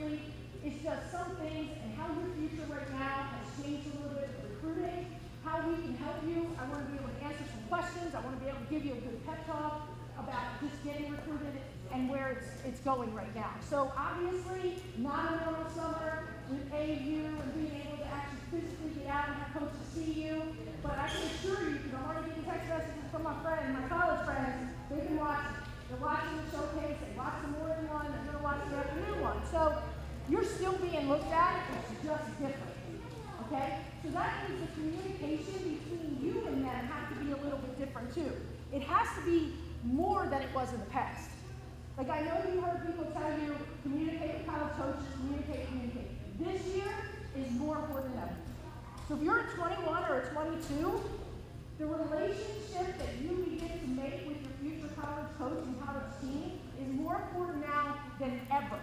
obviously, it's just some things and how your future right now has changed a little bit with recruiting, how we can help you. I want to be able to answer some questions. I want to be able to give you a good pep talk about just getting recruited and where it's going right now. So obviously, not a normal summer with AU and being able to actually physically get out and have coaches see you. But I can assure you, because I'm already getting text messages from my friends, my college friends, they've been watching. They're watching the showcase, they watch the morning one, they're going to watch the afternoon one. So you're still being looked at, it's just different. Okay? So that means the communication between you and them has to be a little bit different too. It has to be more than it was in the past. Like I know you heard people tell you, communicate with college coaches, communicate. This year is more important than ever. So if you're a 21 or a 22, the relationship that you begin to make with your future college coach and college team is more important now than ever,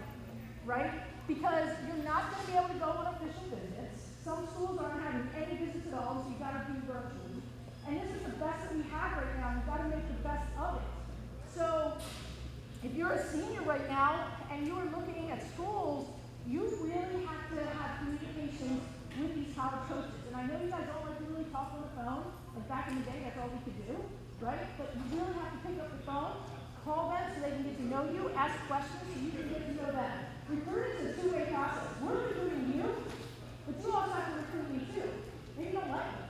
right? Because you're not going to be able to go on official visits. Some schools aren't having any visits at all, so you've got to do virtually. And this is the best that we have right now. You've got to make the best of it. So if you're a senior right now and you're looking at schools, you really have to have communications with these college coaches. And I know you guys don't like to really talk on the phone. Like back in the day, that's all we could do, right? But you really have to pick up the phone, call them so they can get to know you, ask questions so you can get to know them. Recruiting is a two-way process. We're recruiting you, but you also have to recruit me too. Maybe you don't like me.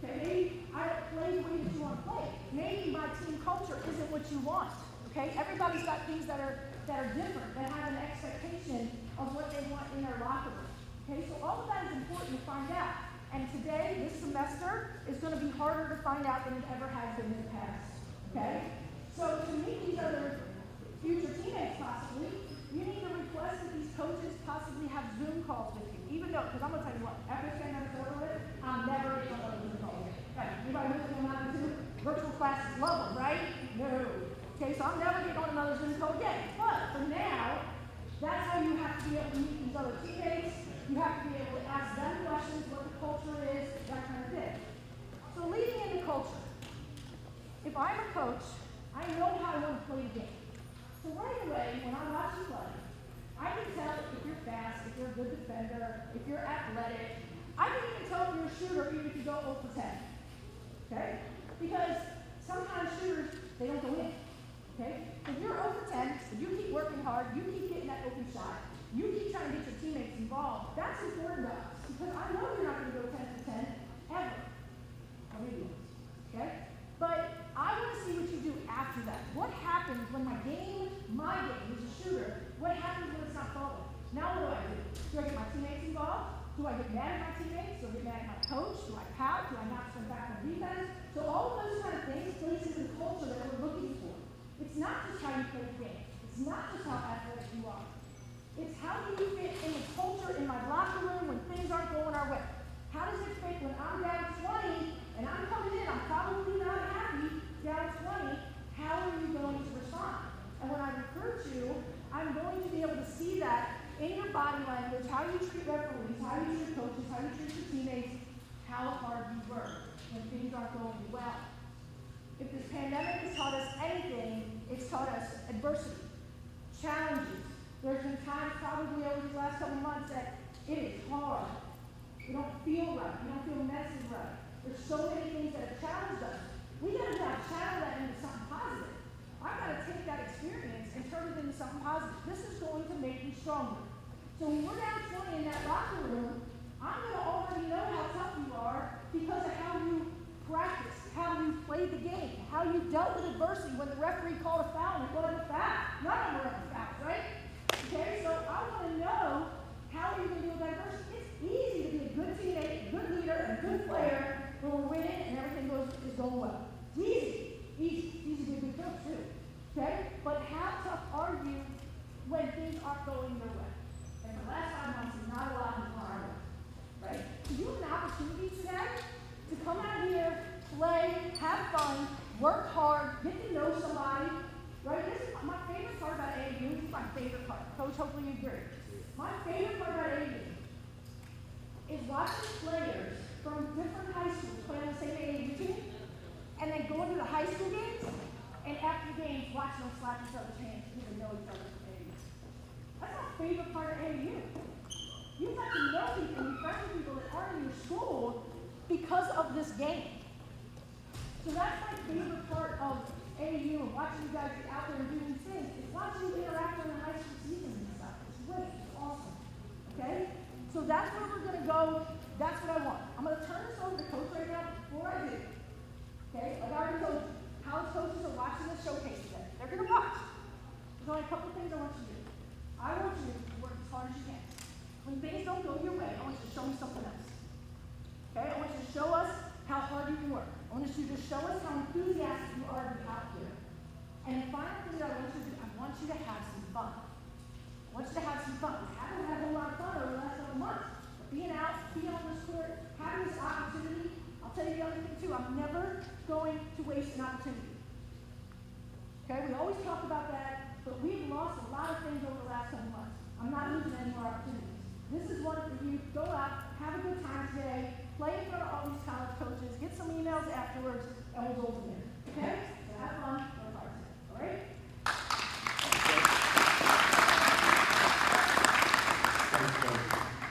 Okay, maybe I don't play the way that you want to play. Maybe my team culture isn't what you want. Okay, everybody's got things that are different, that have an expectation of what they want in their locker room. Okay, so all of that is important to find out. And today, this semester, is going to be harder to find out than it ever has been in the past. Okay? So to meet these other future teammates possibly, you need to request that these coaches possibly have Zoom calls with you. Even though, because I'm going to tell you what, after this game is over with, I'm never going to go to Zoom calls. Right? Anybody who's going on to virtual classes love them, right? No. Okay, so I'm never getting on another Zoom call again. But for now, that's how you have to be able to meet these other teammates. You have to be able to ask them questions, what the culture is, that kind of thing. So leading into culture. If I'm a coach, I know how I want to play the game. So right away, when I watch you play, I can tell if you're fast, if you're a good defender, if you're athletic. I can even tell if you're a shooter, even if you go 0 for 10. Okay? Because sometimes shooters, they don't go in. Okay? If you're 0 for 10, if you keep working hard, you keep getting that open shot, you keep trying to get your teammates involved, that's important to us. Because I know you're not going to go 10 for 10, ever. Or maybe once. Okay? But I want to see what you do after that. What happens when my game as a shooter, what happens when it's not falling? Now what do? Do I get my teammates involved? Do I get mad at my teammates? Do I get mad at my coach? Do I pout? Do I knock them back on defense? So all of those kind of things plays into the culture that we're looking for. It's not just how you play the game. It's not just how athletic you are. It's how do you fit in the culture in my locker room when things aren't going our way? How does it fit when I'm down 20 and I'm coming in, I'm probably not happy, down 20, how are you going to respond? And when I recruit you, I'm going to be able to see that in your body language, how you treat referees, how you treat coaches, how you treat your teammates, how hard you work when things aren't going well. If this pandemic has taught us anything, it's taught us adversity, challenges. There's been times probably over these last couple months that it is hard. We don't feel right. We don't feel medicine right. There's so many things that have challenged us. We got to channel that into something positive. I've got to take that experience and turn it into something positive. This is going to make me stronger. So when we're down 20 in that locker room, I'm going to already know how tough you are because of how you practice, how you played the game, how you dealt with adversity when the referee called a foul and it wasn't a foul. None of them were ever fouls, right? Okay, so I want to know how you're going to deal with that adversity. It's easy to be a good teammate, a good leader, and a good player when we're winning and everything is going well. It's easy. Easy to be a good coach too. Okay? But how tough are you when things aren't going your way? And the last 5 months is not a lot in our way. Right? So you have an opportunity today to come out here, play, have fun, work hard, get to know somebody. Right? This is my favorite part about AU. This is my favorite part. Coach, hopefully you agree. My favorite part about AU is watching players from different high schools play on the same AU team, and then going to the high school games, and after the games, watching them slap each other's hands because they know each other's names. That's my favorite part of AAU. You got to know people and be friends with people that aren't in your school because of this game. So that's my favorite part of AAU and watching you guys get out there and do these things. It's watching you interact in the high school season and stuff. It's great. It's awesome. Okay? So that's where we're going to go. That's what I want. I'm going to turn this over to Coach right now. Before I do, okay, like I already told you, college coaches are watching this showcase today. They're going to watch. There's only a couple things I want you to do. I want you to work as hard as you can. When things don't go your way, I want you to show me something else. Okay? I want you to show us how hard you can work. I want you to show us how enthusiastic you are to be out here. And the final thing that I want you to do, I want you to have some fun. I want you to have some fun. We haven't had a whole lot of fun over the last couple months. But being out, being on this court, having this opportunity, I'll tell you the other thing too, I'm never going to waste an opportunity. Okay, we always talk about that, but we've lost a lot of things over the last couple months. I'm not losing any more opportunities. This is one for you. Go out, have a good time today, play in front of all these college coaches, get some emails afterwards, and we'll go from there. Okay? So have fun, no parts. All right?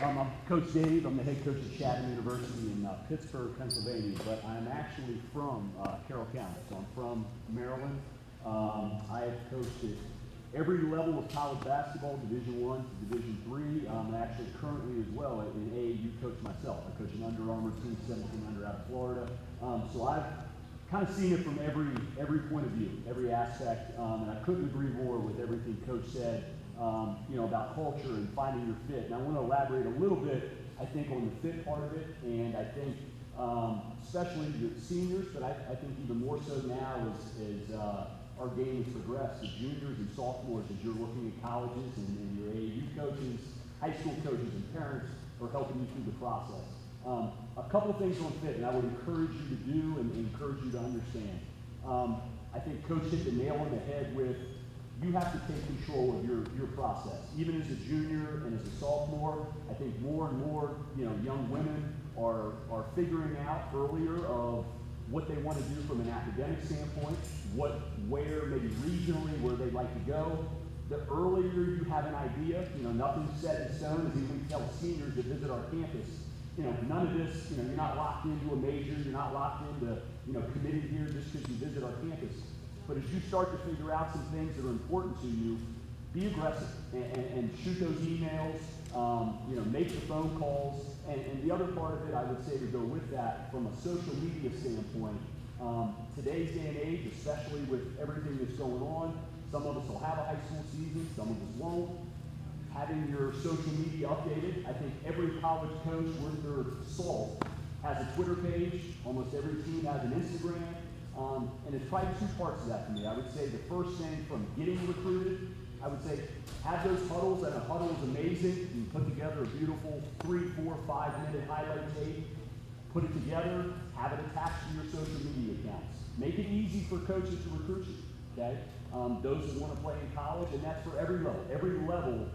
I'm Coach Dave. I'm the head coach at Chatham University in Pittsburgh, Pennsylvania, but I'm actually from Carroll County, so I'm from Maryland. I have coached at every level of college basketball, Division I to Division III. I'm actually currently as well in AAU coach myself. I coach an Under Armour team, 17 under out of Florida. So I've kind of seen it from every point of view, every aspect, and I couldn't agree more with everything Coach said, about culture and finding your fit. And I want to elaborate a little bit, I think, on the fit part of it, and I think especially the seniors, but I think even more so now as our game has progressed, the juniors and sophomores, as you're looking at colleges and your AAU coaches, high school coaches and parents are helping you through the process. A couple of things on fit, and I would encourage you to do and encourage you to understand. I think Coach hit the nail on the head with you have to take control of your process. Even as a junior and as a sophomore, I think more and more young women are figuring out earlier of what they want to do from an academic standpoint, where maybe regionally where they'd like to go. The earlier you have an idea, nothing's set in stone, as we tell seniors that visit our campus. None of this, you're not locked into a major, you're not locked into, committed here just because you visit our campus. But as you start to figure out some things that are important to you, be aggressive and shoot those emails, make the phone calls. And the other part of it, I would say, to go with that from a social media standpoint, today's day and age, especially with everything that's going on, some of us will have a high school season, some of us won't. Having your social media updated, I think every college coach worth their salt has a Twitter page, almost every team has an Instagram. And it's probably two parts of that for me. I would say the first thing from getting recruited, I would say have those huddles, and a huddle is amazing. You can put together a beautiful 3, 4, 5-minute highlight tape, put it together, have it attached to your social media accounts. Make it easy for coaches to recruit you, okay? Those that want to play in college, and that's for every level. Every level,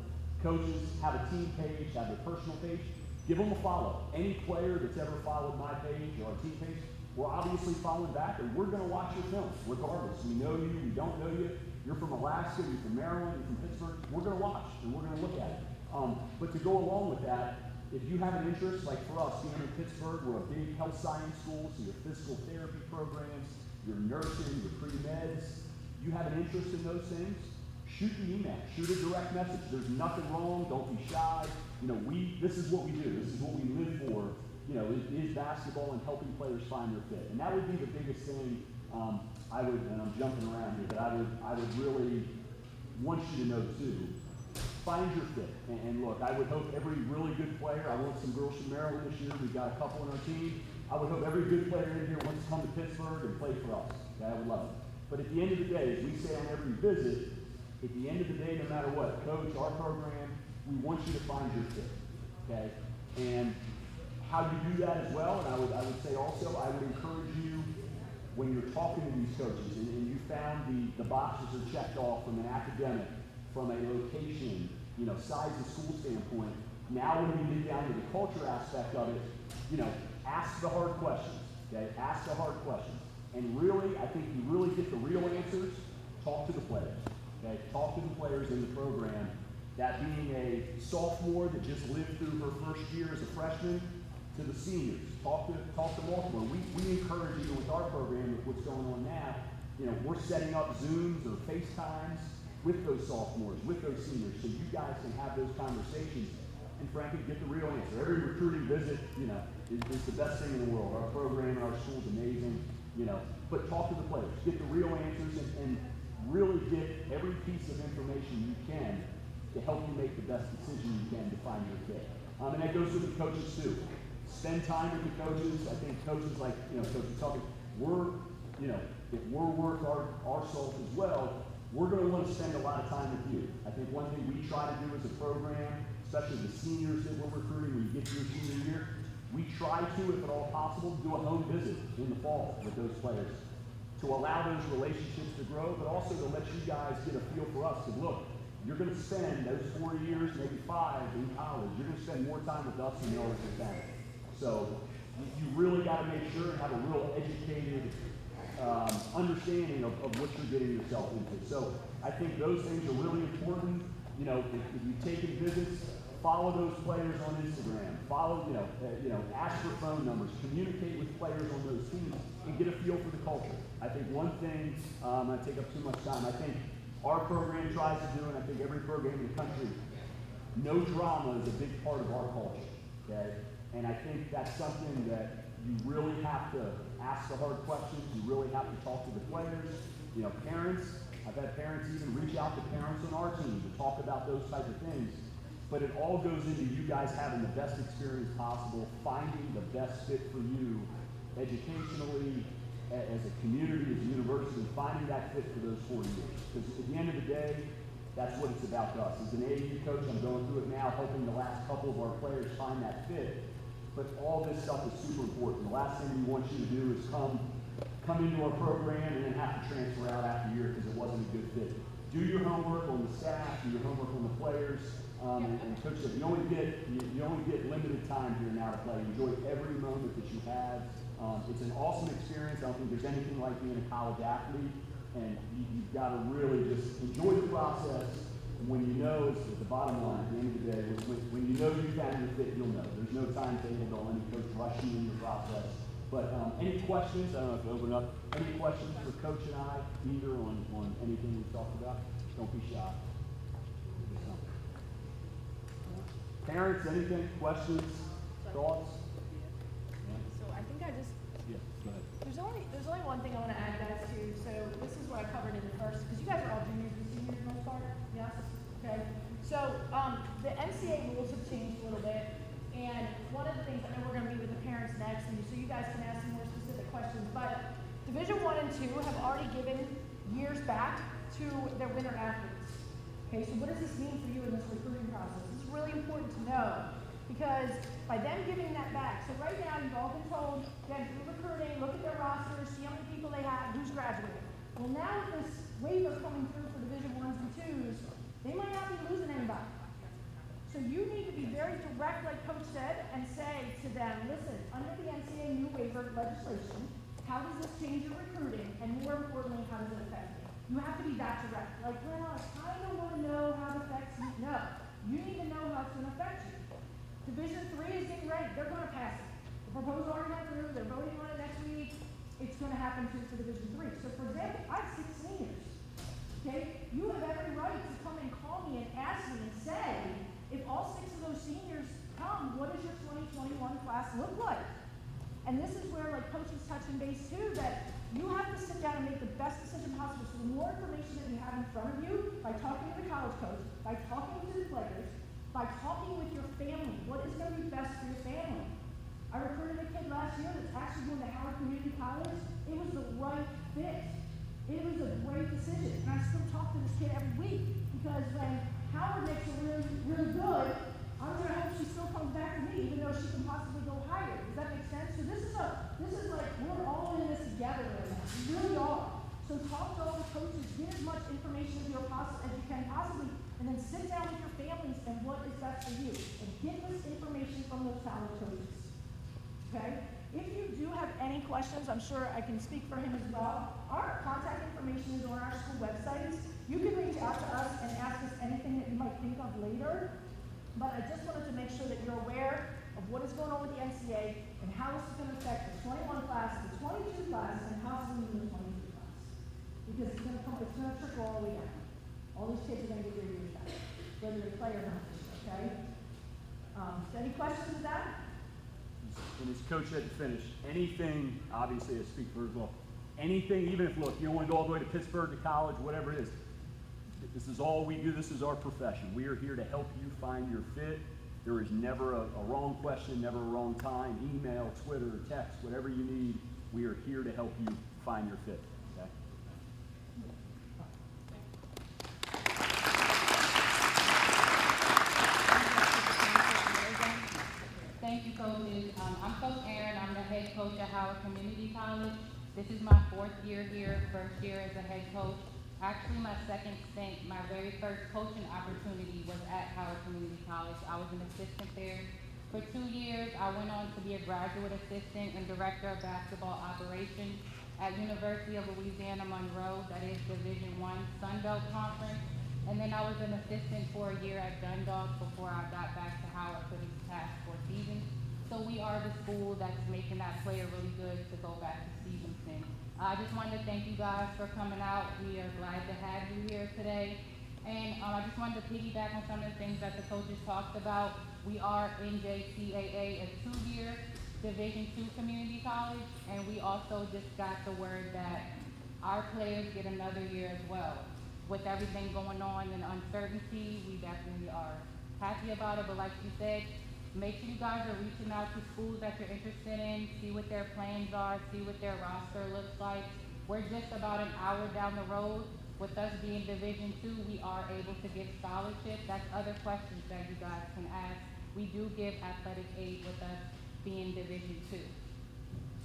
coaches have a team page, have their personal page. Give them a follow. Any player that's ever followed my page or our team page, we're obviously following back, and we're going to watch your film, regardless. We know you, we don't know you. You're from Alaska, you're from Maryland, you're from Pittsburgh. We're going to watch, and we're going to look at it. But to go along with that, if you have an interest, like for us, being in Pittsburgh, we're a big health science school, so your physical therapy programs, your nursing, your pre-meds, you have an interest in those things, shoot the email, shoot a direct message. There's nothing wrong, don't be shy. This is what we do, this is what we live for. Is basketball and helping players find their fit. And that would be the biggest thing and I'm jumping around here, but I would really want you to know too. Find your fit. And look, I would hope every really good player, I want some girls from Maryland this year, we've got a couple on our team. I would hope every good player in here wants to come to Pittsburgh and play for us. Okay, I would love it. But at the end of the day, as we say on every visit, at the end of the day, no matter what, coach, our program, we want you to find your fit. Okay? And how you do that as well, and I would say also, I would encourage you when you're talking to these coaches and you found the boxes are checked off from an academic, from a location, size of school standpoint. Now when you get down to the culture aspect of it, ask the hard questions. Okay? Ask the hard questions. And really, I think you really get the real answers, talk to the players. Okay? Talk to the players in the program That being a sophomore that just lived through her first year as a freshman, to the seniors. Talk to Baltimore. We encourage you with our program, with what's going on now. You know, we're setting up Zooms or FaceTimes with those sophomores, with those seniors, so you guys can have those conversations and frankly get the real answer. Every recruiting visit, you know, is the best thing in the world. Our program and our school is amazing, you know, but talk to the players, get the real answers, and really get every piece of information you can to help you make the best decision you can to find your fit. And that goes with the coaches too. Spend time with the coaches. I think coaches like, you know, Coach Tucker, you know, if we're worth our salt as well, we're going to want to spend a lot of time with you. I think one thing we try to do as a program, especially the seniors that we're recruiting when you get to your senior year, we try to, if at all possible, do a home visit in the fall with those players to allow those relationships to grow, but also to let you guys get a feel for us. Because look, you're going to spend those 4 years, maybe 5 in college. You're going to spend more time with us than you are with your family. So you really got to make sure and have a real educated understanding of what you're getting yourself into. So I think those things are really important. You know, if you take in visits, follow those players on Instagram. Follow, ask for phone numbers. Communicate with players on those teams and get a feel for the culture. I think one thing, I take up too much time. I think our program tries to do, and I think every program in the country, no drama is a big part of our culture. Okay, and I think that's something that you really have to ask the hard questions. You really have to talk to the players. You know, parents. I've had parents even reach out to parents on our team to talk about those type of things. But it all goes into you guys having the best experience possible, finding the best fit for you educationally, as a community, as a university, finding that fit for those 4 years. Because at the end of the day, that's what it's about to us. As an AAU coach, I'm going through it now, helping the last couple of our players find that fit. But all this stuff is super important. The last thing we want you to do is come into our program and then have to transfer out after a year because it wasn't a good fit. Do your homework on the staff, do your homework on the players, and coach said you only get limited time here now to play. Enjoy every moment that you have. It's an awesome experience. I don't think there's anything like being a college athlete, and you've got to really just enjoy the process. And when you know, it's at the bottom line, at the end of the day, when you know you found your fit, you'll know. There's no timetable, don't any coach rush you in the process. But any questions? I don't know if you open up. Any questions for Coach and I, either on anything we've talked about? Don't be shy. Parents, anything? Questions? Thoughts? So I think I just, Yeah, go ahead. there's only one thing I want to add, guys, too. So this is what I covered in the first, because you guys are all juniors and seniors for the most part. Yes? Okay. So the NCAA rules have changed a little bit. And one of the things, I know we're going to meet with the parents next, and so you guys can ask some more specific questions, but Division I and II have already given years back to their winter athletes. Okay, so what does this mean for you in this recruiting process? This is really important to know, because by them giving that back, so right now you've all been told, again, through recruiting, look at their rosters, see how many people they have, who's graduating. Well, now with this waiver coming through for Division I's and II's, they might not be losing anybody. So you need to be very direct, like Coach said, and say to them, listen, under the NCAA new waiver legislation, how does this change your recruiting? And more importantly, how does it affect you? You have to be that direct. Like, well, I kind of want to know how it affects you. No, you need to know how it's going to affect you. Division III is getting ready. They're going to pass it. The proposal already went through. They're voting on it next week. It's going to happen too for Division III. So, for example, I have 6 seniors. Okay? You have every right to come and call me and ask me and say, if all 6 of those seniors come, what does your 2021 class look like? And this is where, like Coach was touching base too, that you have to sit down and make the best decision possible. So the more information that you have in front of you, by talking to the college coach, by talking to the players, by talking with your family, what is going to be best for your family? I recruited a kid last year that's actually going to Howard Community College. It was the right fit. It was a great decision. And I still talk to this kid every week, because when Howard makes it really, really good, I'm going to hope she still comes back to me, even though she can possibly go higher. Does that make sense? So this is like, we're all in this together right now. We really are. So talk to all the coaches, get as much information as you can possibly, and then sit down with your families and what is best for you. And get this information from those college coaches. Okay? If you do have any questions, I'm sure I can speak for him as well. Our contact information is on our school websites. You can reach out to us and ask us anything that you might think of later, but I just wanted to make sure that you're aware of what is going on with the NCA and how this is going to affect the 21 class, the 22 class, and how soon the 22 class. Because it's going to trickle all the way down. All these kids are going to get their years back, whether they play or not, okay? So any questions with that? And as Coach said to finish, anything, obviously I speak for as well, anything, even if, look, you don't want to go all the way to Pittsburgh, to college, whatever it is, this is all we do, this is our profession. We are here to help you find your fit. There is never a wrong question, never a wrong time, email, Twitter, text, whatever you need, we are here to help you find your fit, okay? Thank you, coaches. I'm Coach Eryn. I'm the head coach at Howard Community College. This is my 4th year here, first year as a head coach. Actually, my second stint, my very first coaching opportunity was at Howard Community College. I was an assistant there for 2 years. I went on to be a graduate assistant and director of basketball operations at University of Louisiana Monroe, that is Division I Sun Belt Conference. And then I was an assistant for a year at Dundalk before I got back to Howard for these past 4 seasons. So we are the school that's making that player really good to go back to Stevenson. I just wanted to thank you guys for coming out. We are glad to have you here today. And I just wanted to piggyback on some of the things that the coaches talked about. We are NJCAA, a 2-year Division II community college, and we also just got the word that our players get another year as well. With everything going on and uncertainty, we definitely are happy about it, but like you said, make sure you guys are reaching out to schools that you're interested in, see what their plans are, see what their roster looks like. We're just about an hour down the road. With us being Division II, we are able to give scholarships. That's other questions that you guys can ask. We do give athletic aid with us being Division II.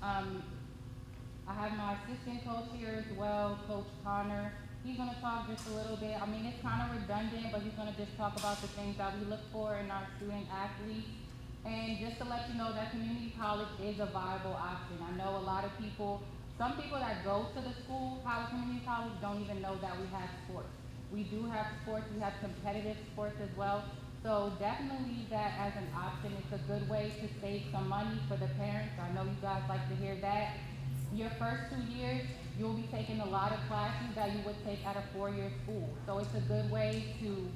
I have my assistant coach here as well, Coach Connor. He's going to talk just a little bit. I mean, it's kind of redundant, but he's going to just talk about the things that we look for in our student athletes. And just to let you know that community college is a viable option. I know a lot of people, some people that go to the school, Howard Community College, don't even know that we have sports. We do have sports. We have competitive sports as well. So definitely leave that as an option. It's a good way to save some money for the parents. I know you guys like to hear that. Your first 2 years, you'll be taking a lot of classes that you would take at a 4-year school. So it's a good way to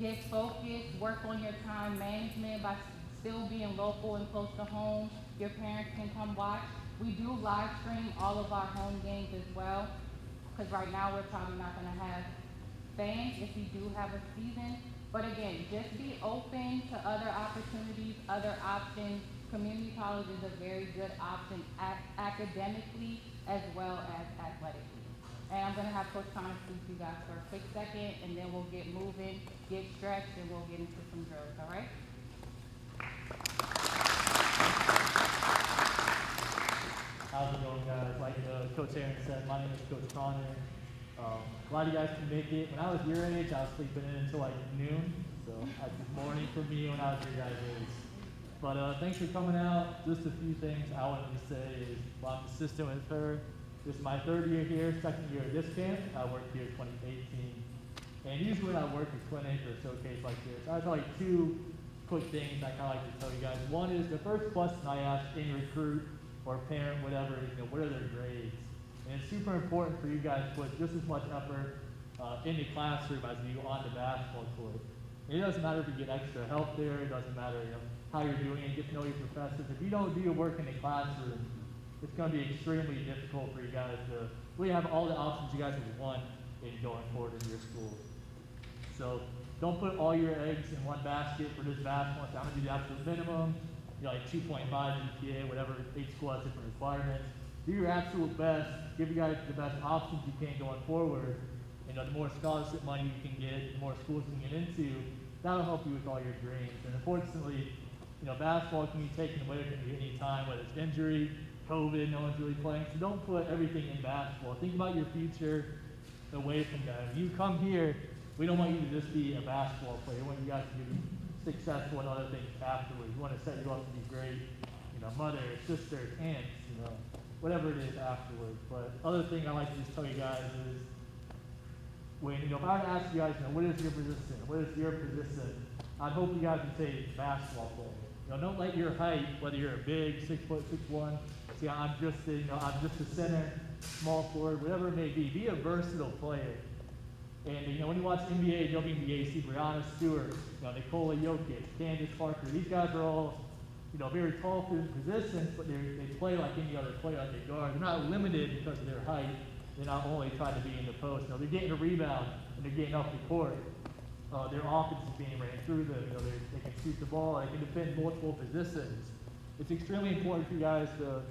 get focused, work on your time management by still being local and close to home. Your parents can come watch. We do live stream all of our home games as well, because right now we're probably not going to have fans if we do have a season. But again, just be open to other opportunities, other options. Community college is a very good option academically as well as athletically. And I'm going to have Coach Connor speak to you guys for a quick second, and then we'll get moving, get stretched, and we'll get into some drills, all right? How's it going, guys? Like Coach Eryn said, my name is Coach Connor. A lot of you guys can make it. When I was your age, I was sleeping in until like noon, so that's morning for me when I was your guys' age. But thanks for coming out. Just a few things I wanted to say is, well, I'm assistant with her. This is my 3rd year here, 2nd year at this camp. I worked here 2018. And usually when I work a clinic or a showcase like this, I have like 2 quick things I kind of like to tell you guys. One is the first question I ask any recruit or parent, whatever, is, what are their grades? And it's super important for you guys to put just as much effort in the classroom as you do on the basketball court. And it doesn't matter if you get extra help there. It doesn't matter, how you're doing it. Get to know your professors. If you don't do your work in the classroom, it's going to be extremely difficult for you guys to really have all the options you guys would want in going forward in your school. So don't put all your eggs in one basket for this basketball. So I'm going to do the absolute minimum, like 2.5 GPA, whatever. Each school has different requirements. Do your absolute best. Give you guys the best options you can going forward. The more scholarship money you can get, the more schools you can get into, that'll help you with all your dreams. And unfortunately, basketball can be taken away from you any time, whether it's injury, COVID, no one's really playing. So don't put everything in basketball. Think about your future away from that. If you come here, we don't want you to just be a basketball player. We want you guys to be successful in other things afterwards. We want to set you up to be great, mother, sister, aunts, whatever it is afterwards. But other thing I like to just tell you guys is, when, if I were to ask you guys, what is your position? I'd hope you guys would say basketball player. Don't let your height, whether you're a big 6 foot, 6'1", say I'm just a center, small forward, whatever it may be a versatile player. And when you watch NBA, WNBA, see Brianna Stewart, Nikola Jokic, Candace Parker, these guys are all, very tall for positions, but they play like any other player, like they guard. They're not limited because of their height. They're not only trying to be in the post. They're getting a rebound and they're getting off the court. Their offense is being ran through them. They can shoot the ball. They can defend multiple positions. It's extremely important for you guys to,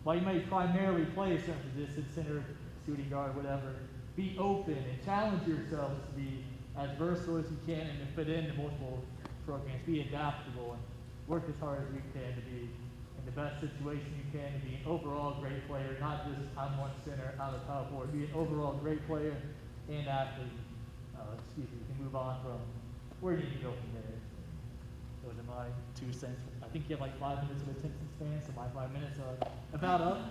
while you may primarily play a certain position, center, shooting guard, whatever, be open and challenge yourselves to be as versatile as you can and to fit into multiple programs. Be adaptable and work as hard as you can to be in the best situation you can to be an overall great player, not just I'm one center, I'm a power forward. Be an overall great player and athlete. You can move on from where you can go from there. Those are my 2 cents. I think you have like 5 minutes of attention span, so my 5 minutes are about up.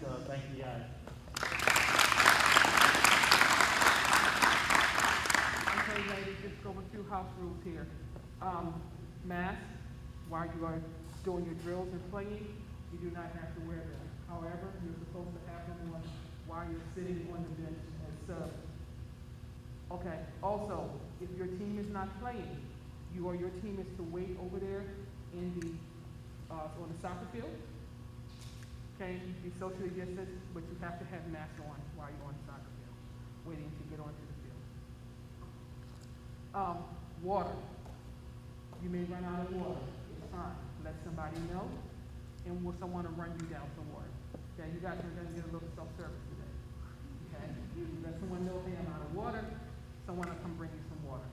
So thank you guys. Okay, ladies, just going through house rules here. Mask, while you are doing your drills and playing, you do not have to wear them. However, you're supposed to have them on while you're sitting on the bench as sub. Okay, also, if your team is not playing, you or your team is to wait over there in the, on the soccer field. Okay, be socially distanced, but you have to have masks on while you're on the soccer field, waiting to get onto the field. Water. You may run out of water. It's fine. Let somebody know, and someone will run you down some water. Okay, you guys are going to get a little self-service today. Okay, you let someone know, hey, I'm out of water. Someone will come bring you some water.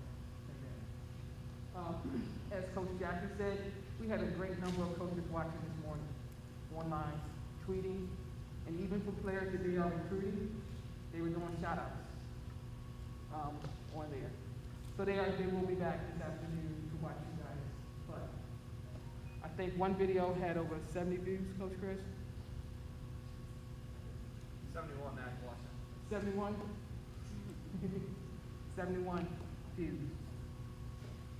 As Coach Jackie said, we had a great number of coaches watching this morning, online, tweeting, and even for players that they are recruiting, they were doing shout-outs on there. So they will be back this afternoon to watch you guys play. I think one video had over 70 views, Coach Chris? 71 now, watching. 71? 71 views.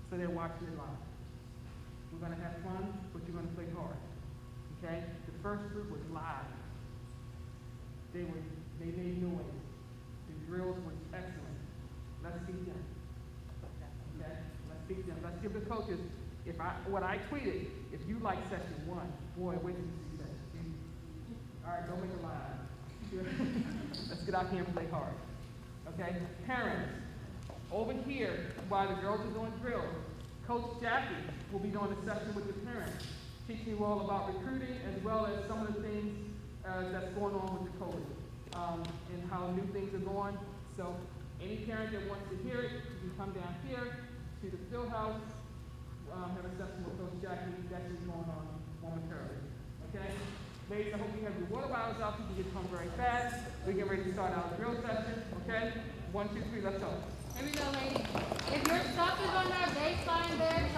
So they're watching it live. We're gonna have fun, but you're gonna play hard. Okay? The first group was live. They made noise. The drills were excellent. Let's beat them. Okay? Let's beat them. Let's give the coaches, what I tweeted, if you like session 1, boy, wait till you see session 2. All right, don't make it live. Let's get out here and play hard. Okay? Parents, over here, while the girls are doing drills, Coach Jackie will be doing a session with the parents, teaching you all about recruiting as well as some of the things that's going on with the COVID and how new things are going. So any parent that wants to hear it, you can come down here to the field house, have a session with Coach Jackie. That's just going on momentarily. Okay? Ladies, I hope you have your water bottles out so you can get home very fast. We get ready to start our drill session. Okay? 1, 2, 3, let's go. Here we go, ladies. If your stuff is on that baseline there,